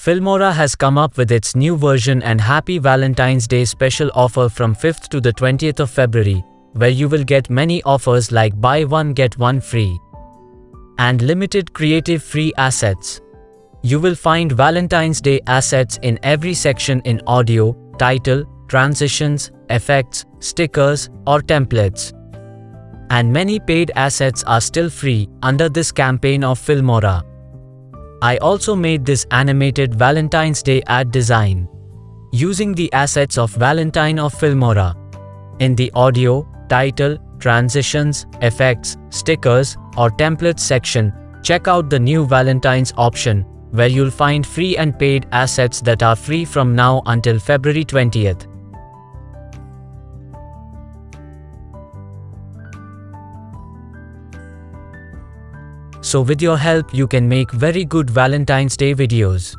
Filmora has come up with its new version and happy Valentine's Day special offer from 5th to the 20th of February, where you will get many offers like buy one get one free and limited creative free assets. You will find Valentine's Day assets in every section in audio, title, transitions, effects, stickers, or templates. And many paid assets are still free under this campaign of Filmora. I also made this animated Valentine's Day ad design using the assets of Valentine of Filmora. In the audio, title, transitions, effects, stickers, or templates section, check out the new Valentine's option, where you'll find free and paid assets that are free from now until February 20th. So with your help you can make very good Valentine's Day videos.